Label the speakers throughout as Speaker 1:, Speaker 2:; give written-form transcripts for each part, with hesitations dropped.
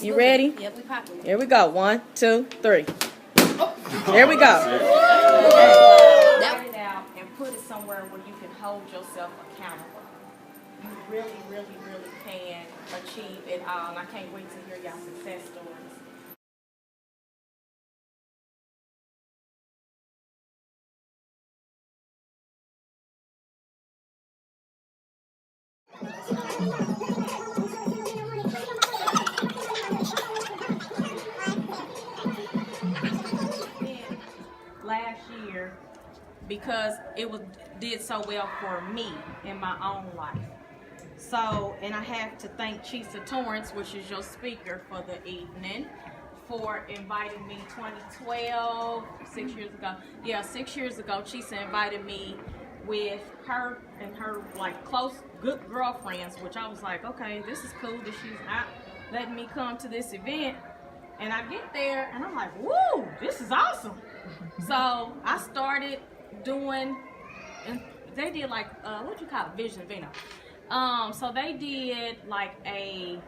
Speaker 1: You ready?
Speaker 2: Yep, we popping.
Speaker 1: Here we go. 1, 2, 3. There we go.
Speaker 3: Write it out and put it somewhere where you can hold yourself accountable. You really, really, really can achieve it all. And I can't wait to hear y'all success stories. Last year, because it did so well for me in my own life. So, and I have to thank Chesia Torrence, which is your speaker for the evening, for inviting me 2012, 6 years ago. Yeah, 6 years ago, Chesia invited me with her and her like close, good girlfriends, which I was like, okay, this is cool that she's not letting me come to this event. And I get there and I'm like, woo, this is awesome. So I started doing, and they did like, what you call it, Vision Vino. So they did like they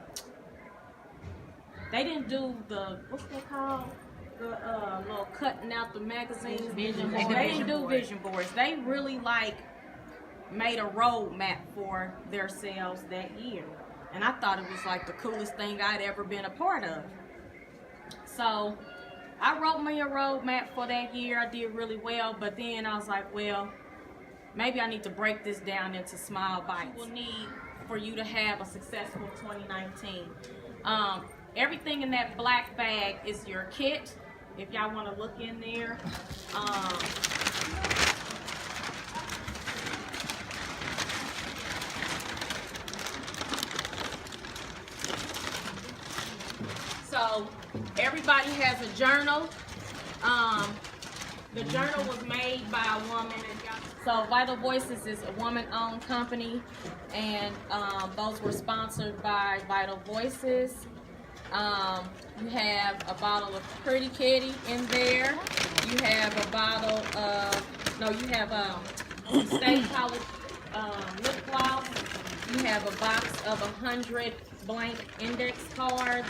Speaker 3: didn't do the, what's that called? The little cutting out the magazines. Vision boards. They didn't do vision boards. They really like made a roadmap for themselves that year. And I thought it was like the coolest thing I'd ever been a part of. So I wrote me a roadmap for that year. I did really well, but then I was like, well, maybe I need to break this down into small bites. We'll need for you to have a successful 2019. Everything in that black bag is your kit. If y'all want to look in there. So everybody has a journal. The journal was made by a woman. So Vital Voices is a woman-owned company, and those were sponsored by Vital Voices. You have a bottle of Pretti Kitti in there. You have a bottle of, no, you have Stay Polished lip gloss. You have a box of 100 blank index cards,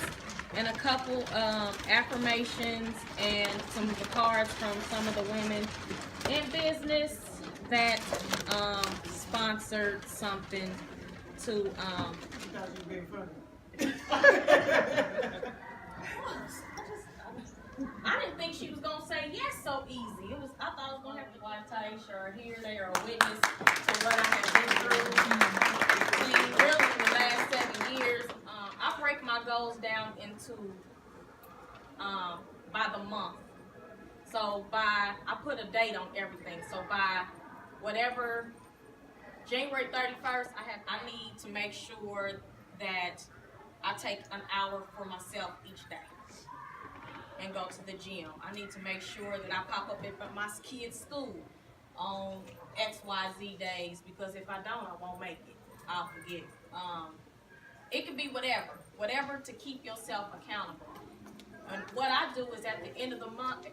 Speaker 3: and a couple affirmations and some of the cards from some of the women in business that sponsored something to I didn't think she was gonna say yes so easy. I thought I was gonna have to latte or here, there, or witness to what I had been through. See, really in the last 7 years, I break my goals down into by the month. So I put a date on everything. So by whatever January 31st, I need to make sure that I take an hour for myself each day and go to the gym. I need to make sure that I pop up at my kids' school on XYZ days, because if I don't, I won't make it. I'll forget it. It can be whatever to keep yourself accountable. And what I do is at the end of the month,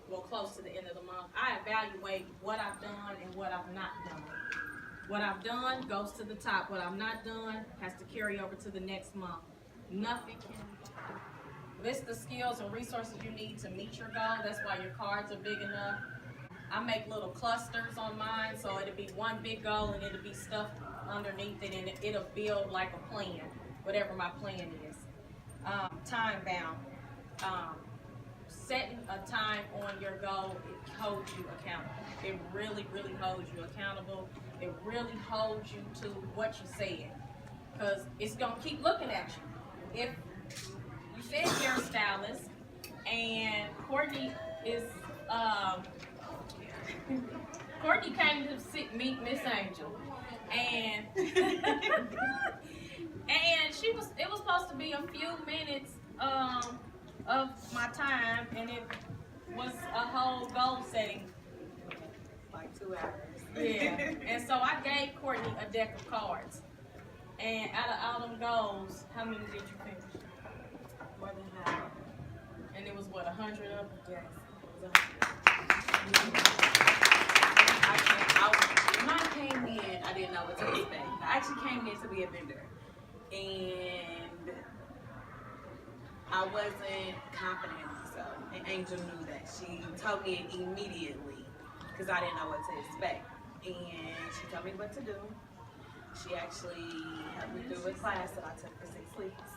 Speaker 3: well, close to the end of the month, I evaluate what I've done and what I've not done. What I've done goes to the top. What I've not done has to carry over to the next month. Nothing can list the skills and resources you need to meet your goal. That's why your cards are big enough. I make little clusters on mine, so it'll be one big goal and it'll be stuff underneath it, and it'll build like a plan, whatever my plan is. Time bound. Setting a time on your goal, it holds you accountable. It really, really holds you accountable. It really holds you to what you said, because it's gonna keep looking at you. If you said you're a stylist, and Courtney is Courtney came to meet Miss Angel, and and it was supposed to be a few minutes of my time, and it was a whole goal setting,
Speaker 2: Like 2 hours.
Speaker 3: yeah. And so I gave Courtney a deck of cards, and out of all them goals, how many did you finish?
Speaker 2: More than half.
Speaker 3: And it was what, 100 of them?
Speaker 2: Yes. When I came in, I didn't know what to expect. I actually came in to be a vendor. And I wasn't confident in myself, and Angel knew that. She told me it immediately because I didn't know what to expect, and she told me what to do. She actually helped me through a class that I took for 6 weeks.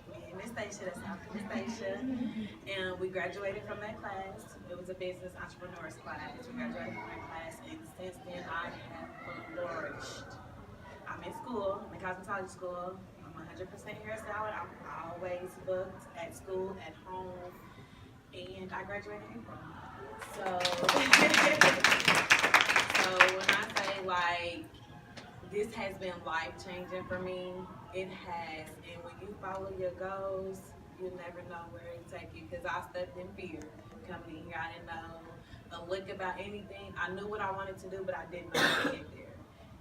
Speaker 2: Me and Miss Stacia, that's how Miss Stacia, and we graduated from that class. It was a business entrepreneurs class. We graduated from that class, and since then I have flourished. I'm in school, I'm in cosmetology school. I'm 100% hairstylist. I'm always booked at school, at home, and I graduated in April. So, so when I say like this has been life changing for me, it has. And when you follow your goals, you never know where it take you. Because I stepped in fear coming in here. I didn't know a lick about anything. I knew what I wanted to do, but I didn't know how to get there.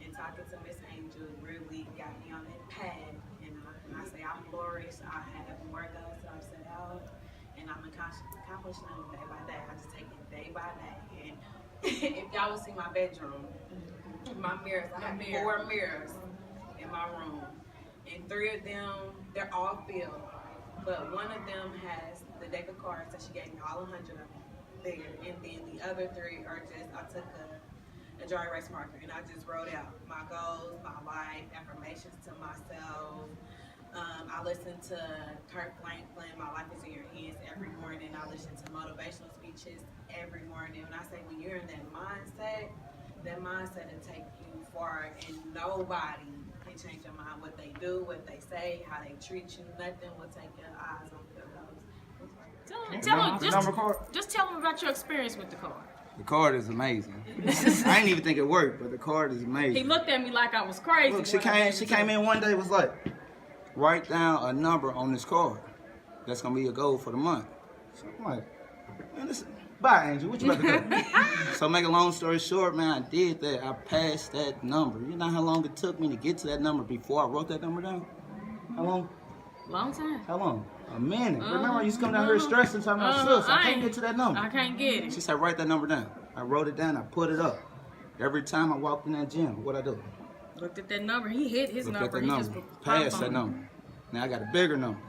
Speaker 2: And talking to Miss Angel really got me on that path. And I say I flourish. I have more goals that I've set out, and I'm accomplishing them day by day. I just take it day by day. And if y'all would see my bedroom, my mirrors, I have 4 mirrors in my room, and 3 of them, they're all filled, but one of them has the deck of cards that she gave me, all 100 of them there, and then the other 3 are just, I took a dry erase marker and I just wrote out my goals, my life, affirmations to myself. I listen to Kirk Franklin, My Life is in Your Hands, every morning. I listen to motivational speeches every morning. When I say when you're in that mindset will take you far, and nobody can change your mind. What they do, what they say, how they treat you, nothing will take your eyes off your goals.
Speaker 3: Just tell them about your experience with the card.
Speaker 4: The card is amazing. I didn't even think it worked, but the card is amazing.
Speaker 3: He looked at me like I was crazy.
Speaker 4: Look, she came in one day, was like, write down a number on this card. That's gonna be your goal for the month. So I'm like, man, listen, bye, Angel. What you about to do? So make a long story short, man, I did that. I passed that number. You know how long it took me to get to that number before I wrote that number down? How long?
Speaker 3: Long time.
Speaker 4: How long? A minute. Remember, I used to come down here stressing, talking about sis. I can't get to that number.
Speaker 3: I can't get it.
Speaker 4: She said, write that number down. I wrote it down. I put it up. Every time I walked in that gym, what'd I do?
Speaker 3: Looked at that number. He hit his number.
Speaker 4: Looked at that number. Passed that number. Now I got a bigger number.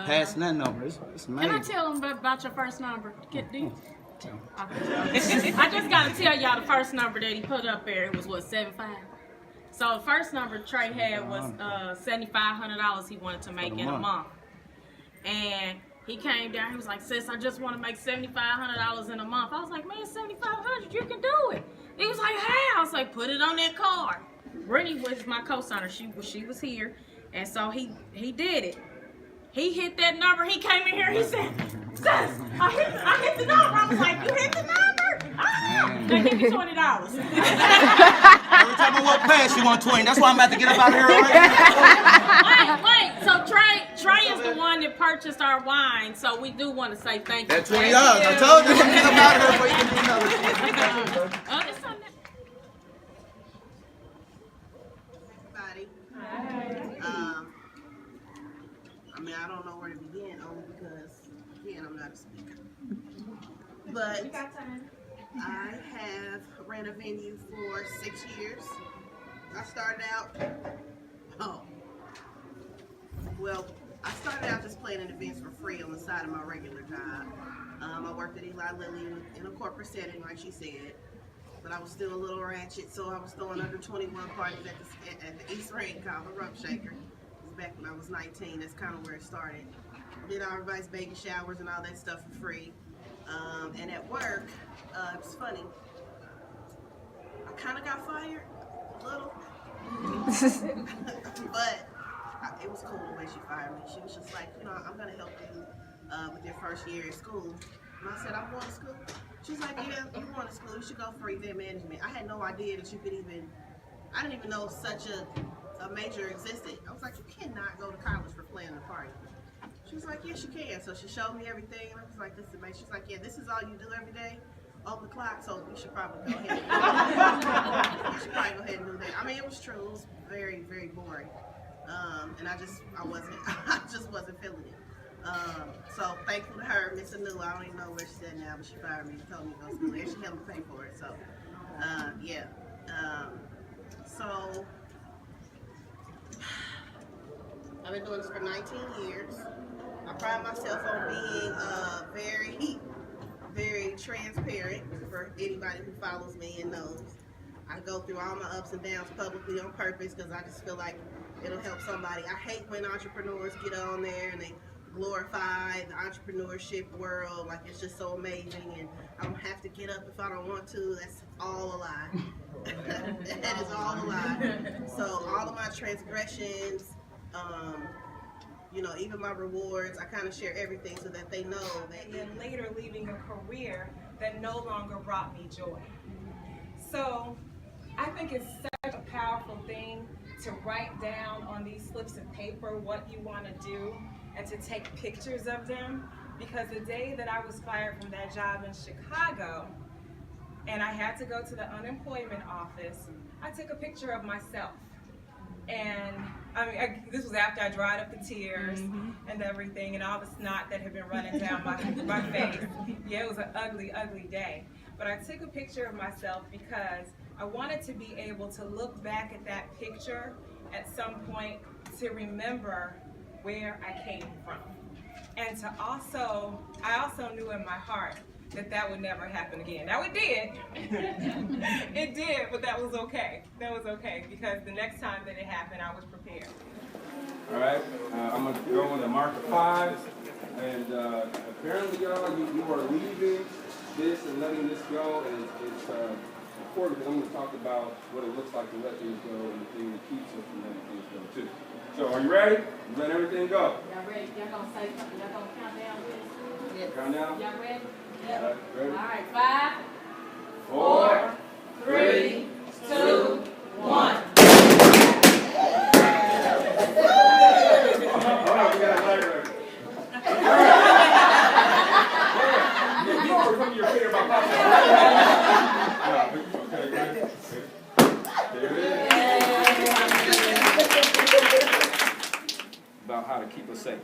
Speaker 4: Passing that number. It's amazing.
Speaker 3: Can I tell them about your first number? I just got to tell y'all the first number that he put up there. It was what, 75? So the first number Trey had was $7,500 he wanted to make in a month. And he came down, he was like, sis, I just want to make $7,500 in a month. I was like, man, $7,500, you can do it. He was like, how? I was like, put it on that card. Brittany was my co-signer. She was here. And so he did it. He hit that number. He came in here, he said, sis, I hit the number. I was like, you hit the number? They give me $20.
Speaker 4: Every time I walk past, you want 20. That's why I'm about to get up out of here right now.
Speaker 3: Wait. So Trey is the one that purchased our wine. So we do want to say thank you.
Speaker 4: That $20. I told you to get up out of here before you can do another.
Speaker 3: It's on that.
Speaker 5: Everybody. I mean, I don't know where to begin, only because, again, I'm not a speaker. But I have ran a venue for 6 years. I started out, I started out just playing in events for free on the side of my regular job. I worked at Eli Lilly in a corporate setting, like she said, but I was still a little ratchet, so I was throwing under 21 parties at the East Ring called the Rump Shaker. It was back when I was 19. That's kind of where it started. Did all everybody's baby showers and all that stuff for free. And at work, it was funny. I kind of got fired a little, but it was cool the way she fired me. She was just like, you know, I'm gonna help you with your first year at school. And I said, I'm going to school. She's like, yeah, you're going to school. You should go for event management. I had no idea that you could even. I didn't even know such a major existed. I was like, you cannot go to college for playing a party. She was like, yes, you can. So she showed me everything, and I was like, this is amazing. She's like, yeah, this is all you do every day on the clock, so you should probably go ahead. You should probably go ahead and do that. I mean, it was true. It was very, very boring. And I just wasn't feeling it. So thankful to her, Miss Anu. I don't even know where she's at now, but she fired me and told me to go to school. And she helped me pay for it. So, yeah. So I've been doing this for 19 years. I pride myself on being very transparent for anybody who follows me and knows. I go through all my ups and downs publicly on purpose because I just feel like it'll help somebody. I hate when entrepreneurs get on there and they glorify the entrepreneurship world like it's just so amazing and I don't have to get up if I don't want to. That's all a lie. That is all a lie. So all of my transgressions, you know, even my rewards, I kind of share everything so that they know that.
Speaker 6: And then later leaving a career that no longer brought me joy. So I think it's such a powerful thing to write down on these slips of paper what you want to do and to take pictures of them, because the day that I was fired from that job in Chicago and I had to go to the unemployment office, I took a picture of myself. And I mean, this was after I dried up the tears and everything and all the snot that had been running down my face. Yeah, it was an ugly, ugly day. But I took a picture of myself because I wanted to be able to look back at that picture at some point to remember where I came from. And to also, I also knew in my heart that that would never happen again. Now it did. It did, but that was okay. That was okay because the next time that it happened, I was prepared.
Speaker 7: All right, I'm going to go on the mark of 5. And apparently, y'all, you are leaving this and letting this go. And it's important because I'm going to talk about what it looks like to let things go and the thing that keeps us from letting things go, too. So, are you ready? You let everything go.
Speaker 3: Y'all ready? Y'all gonna say something? Y'all gonna count down with us?
Speaker 1: Yes.
Speaker 7: Count down.
Speaker 3: Y'all ready?
Speaker 7: All right, ready?
Speaker 3: All right, 5,
Speaker 7: 4,
Speaker 3: 3, 2, 1.
Speaker 7: Hold on, we got a light record. You already put your finger about that. Okay, good. There it is. About how to keep us safe.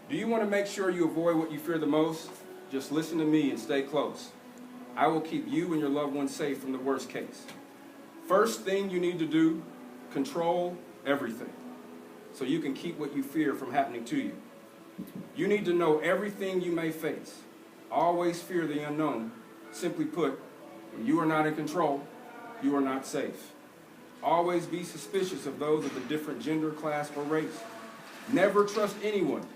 Speaker 7: Do you want to make sure you avoid what you fear the most? Just listen to me and stay close. I will keep you and your loved ones safe from the worst case. First thing you need to do, control everything so you can keep what you fear from happening to you. You need to know everything you may face. Always fear the unknown. Simply put, when you are not in control, you are not safe. Always be suspicious of those of a different gender, class, or race. Never trust anyone,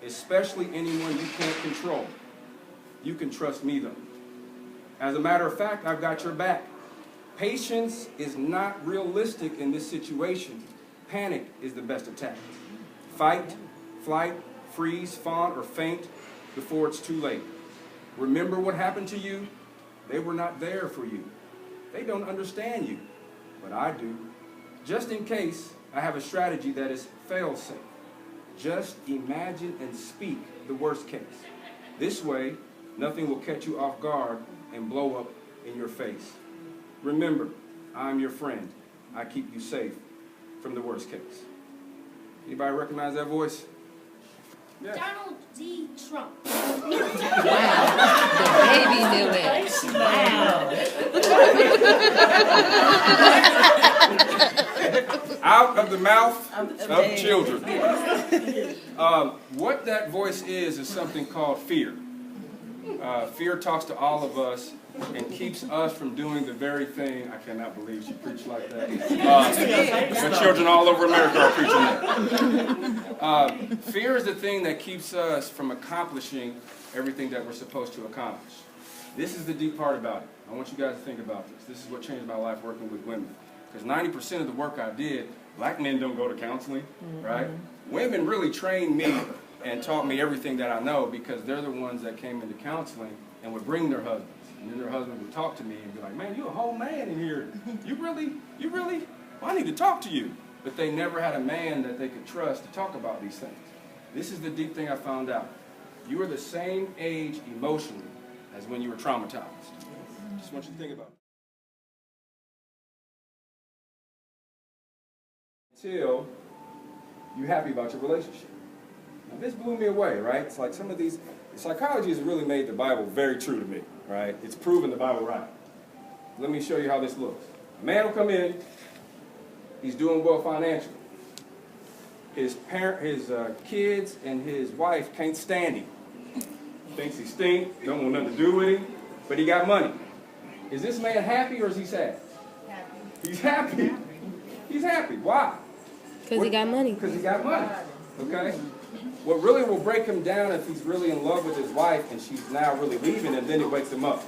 Speaker 7: especially anyone you can't control. You can trust me, though. As a matter of fact, I've got your back. Patience is not realistic in this situation. Panic is the best attack. Fight, flight, freeze, fawn, or faint before it's too late. Remember what happened to you? They were not there for you. They don't understand you, but I do. Just in case, I have a strategy that is fail-safe. Just imagine and speak the worst case. This way, nothing will catch you off guard and blow up in your face. Remember, I'm your friend. I keep you safe from the worst case. Anybody recognize that voice? Yeah.
Speaker 8: Donald D. Trump.
Speaker 1: Baby knew it.
Speaker 7: Out of the mouth of children. What that voice is something called fear. Fear talks to all of us and keeps us from doing the very thing. I cannot believe she preached like that. The children all over America are preaching that. Fear is the thing that keeps us from accomplishing everything that we're supposed to accomplish. This is the deep part about it. I want you guys to think about this. This is what changed my life working with women. Because 90% of the work I did, black men don't go to counseling, right? Women really trained me and taught me everything that I know because they're the ones that came into counseling and would bring their husbands. And then their husband would talk to me and be like, man, you're a whole man in here. You really, well, I need to talk to you. But they never had a man that they could trust to talk about these things. This is the deep thing I found out. You are the same age emotionally as when you were traumatized. Just want you to think about it. Until you're happy about your relationship. Now, this blew me away, right? It's like some of these, psychology has really made the Bible very true to me, right? It's proven the Bible right. Let me show you how this looks. A man will come in, he's doing well financially. his kids and his wife can't stand him. Thinks he stink, don't want nothing to do with him, but he got money. Is this man happy or is he sad? Happy. He's happy. He's happy. Why?
Speaker 1: Because he got money.
Speaker 7: Because he got money. Okay? What really will break him down if he's really in love with his wife and she's now really leaving him, then it wakes him up.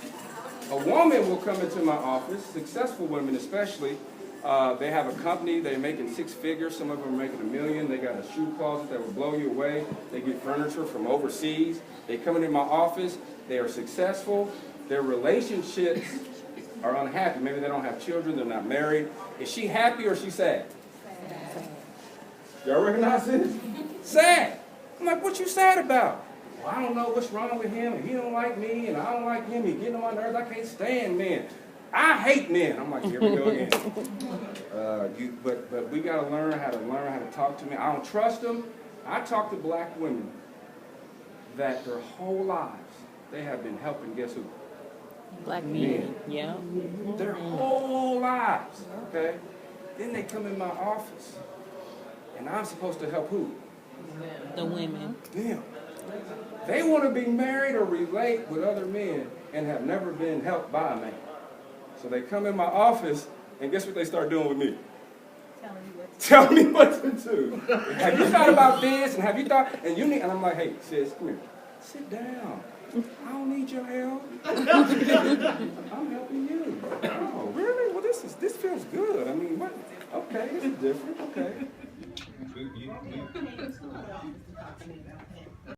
Speaker 7: A woman will come into my office, successful women especially. They have a company, they're making 6 figures, some of them are making $1 million. They got a shoe closet that will blow you away. They get furniture from overseas. They come into my office, they are successful. Their relationships are unhappy. Maybe they don't have children, they're not married. Is she happy or is she sad? Y'all recognize this? Sad. I'm like, what you sad about? Well, I don't know what's wrong with him, and he don't like me, and I don't like him. He's getting on my nerves. I can't stand men. I hate men. I'm like, here we go again. But we got to learn how to talk to men. I don't trust them. I talk to black women that their whole lives they have been helping. Guess who?
Speaker 1: Black men. Yeah.
Speaker 7: Their whole lives. Okay. Then they come in my office, and I'm supposed to help who?
Speaker 1: The women.
Speaker 7: Them. They want to be married or relate with other men and have never been helped by a man. So they come in my office, and guess what they start doing with me? Tell me what to do. Have you thought about this? And have you thought? And I'm like, hey, sis, come here. Sit down. I don't need your help. I'm helping you. Oh, really? Well, this feels good. I mean, what? Okay, this is different. Okay.